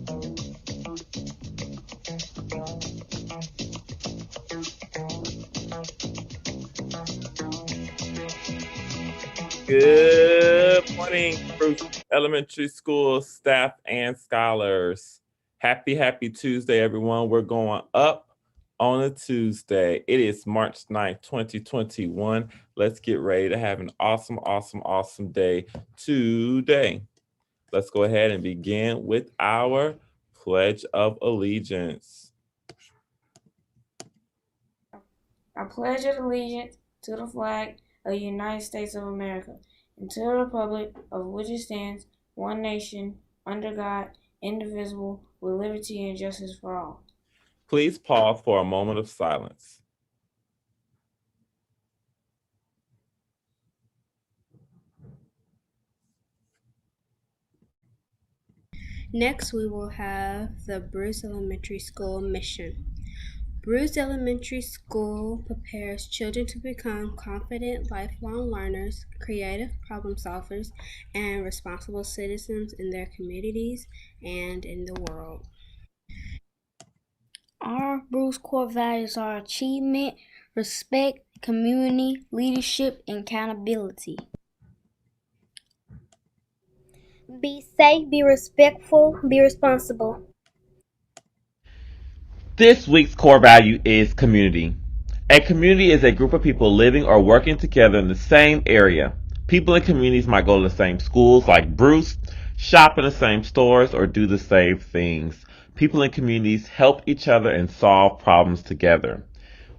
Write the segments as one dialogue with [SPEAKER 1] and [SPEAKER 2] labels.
[SPEAKER 1] Good morning, Bruce Elementary School staff and scholars. Happy Tuesday, everyone. We're going up on a Tuesday. It is March 9th, 2021. Let's get ready to have an awesome day today. Let's go ahead and begin with our Pledge of Allegiance.
[SPEAKER 2] I pledge allegiance to the flag of the United States of America and to the republic of which it stands, one nation, under God, indivisible, with liberty and justice for all.
[SPEAKER 1] Please pause for a moment of silence.
[SPEAKER 3] Next, we will have the Bruce Elementary School mission. Bruce Elementary School prepares children to become confident lifelong learners, creative problem solvers, and responsible citizens in their communities and in the world.
[SPEAKER 4] Our Bruce core values are achievement, respect, community, leadership, and accountability.
[SPEAKER 5] Be safe, be respectful, be responsible.
[SPEAKER 1] This week's core value is community. A community is a group of people living or working together in the same area. People in communities might go to the same schools like Bruce, shop in the same stores, or do the same things. People in communities help each other and solve problems together.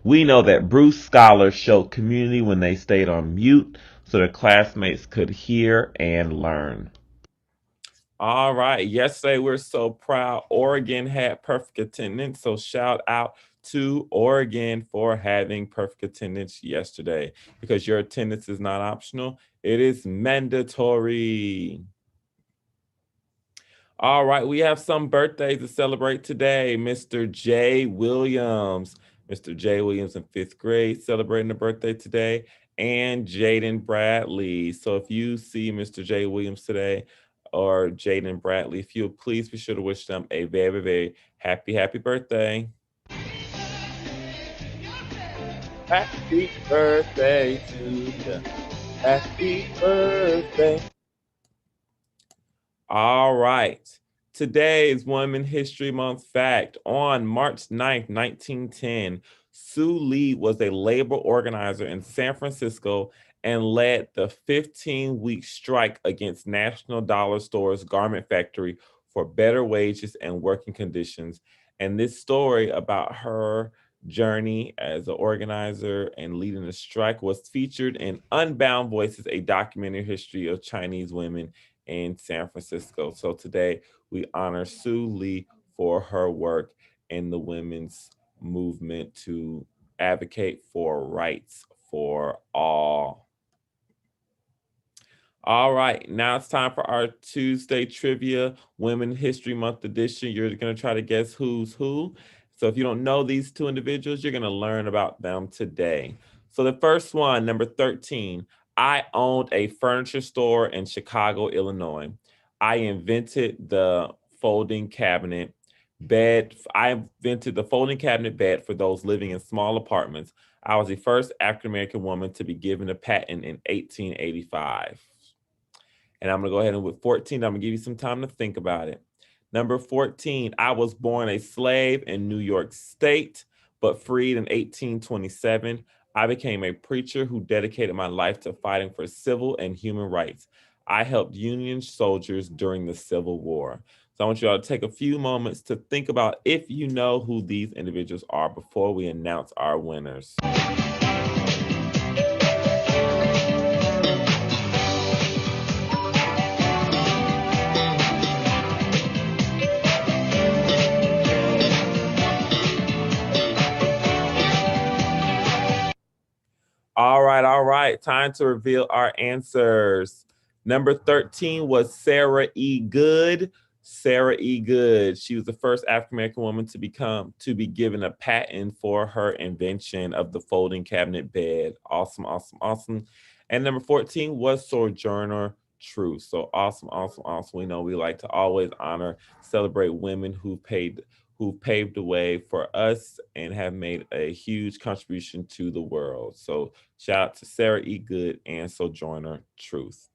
[SPEAKER 1] We know that Bruce scholars showed community when they stayed on mute so their classmates could hear and learn. All right. Yesterday, we're so proud. Oregon had perfect attendance. So shout out to Oregon for having perfect attendance yesterday, because your attendance is not optional. It is mandatory. All right. We have some birthdays to celebrate today. Mr. Jay Williams. Mr. Jay Williams in fifth grade celebrating a birthday today. And Jaden Bradley. So if you see Mr. Jay Williams today, or Jaden Bradley, if you'll please be sure to wish them a very happy birthday. Happy birthday to you. Happy birthday. All right. Today is Women History Month fact. On March 9th, 1910, Sue Lee was a labor organizer in San Francisco and led the 15-week strike against National Dollar Store's garment factory for better wages and working conditions. And this story about her journey as an organizer and leading the strike was featured in Unbound Voices, a documentary history of Chinese women in San Francisco. So today we honor Sue Lee for her work in the women's movement to advocate for rights for all. All right, now it's time for our Tuesday trivia Women History Month edition. You're going to try to guess who's who. So if you don't know these two individuals, you're going to learn about them today. So the first one, number 13, I owned a furniture store in Chicago, Illinois. I invented the folding cabinet bed. I invented the folding cabinet bed for those living in small apartments. I was the first African American woman to be given a patent in 1885. And I'm going to go ahead and with 14, I'm going to give you some time to think about it. Number 14, I was born a slave in New York State, but freed in 1827. I became a preacher who dedicated my life to fighting for civil and human rights. I helped Union soldiers during the Civil War. So I want you all to take a few moments to think about if you know who these individuals are before we announce our winners. All right. Time to reveal our answers. Number 13 was Sarah E. Good. Sarah E. Good. She was the first African American woman to be given a patent for her invention of the folding cabinet bed. Awesome. And number 14 was Sojourner Truth. So awesome. We know we like to always honor, celebrate women who paved the way for us and have made a huge contribution to the world. So shout out to Sarah E. Good and Sojourner Truth.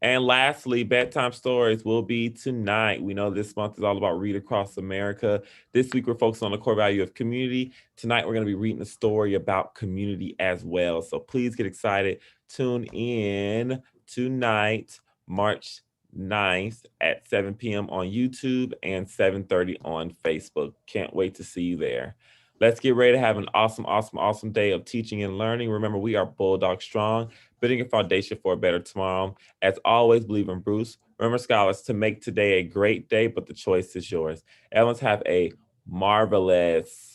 [SPEAKER 1] And lastly, bedtime stories will be tonight. We know this month is all about Read Across America. This week, we're focused on the core value of community. Tonight, we're going to be reading a story about community as well. So please get excited. Tune in tonight, March 9th at 7 p.m. on YouTube and 7:30 on Facebook. Can't wait to see you there. Let's get ready to have an awesome day of teaching and learning. Remember, we are Bulldog Strong, building a foundation for a better tomorrow. As always, believe in Bruce. Remember, scholars, to make today a great day, but the choice is yours. Everyone's have a marvelous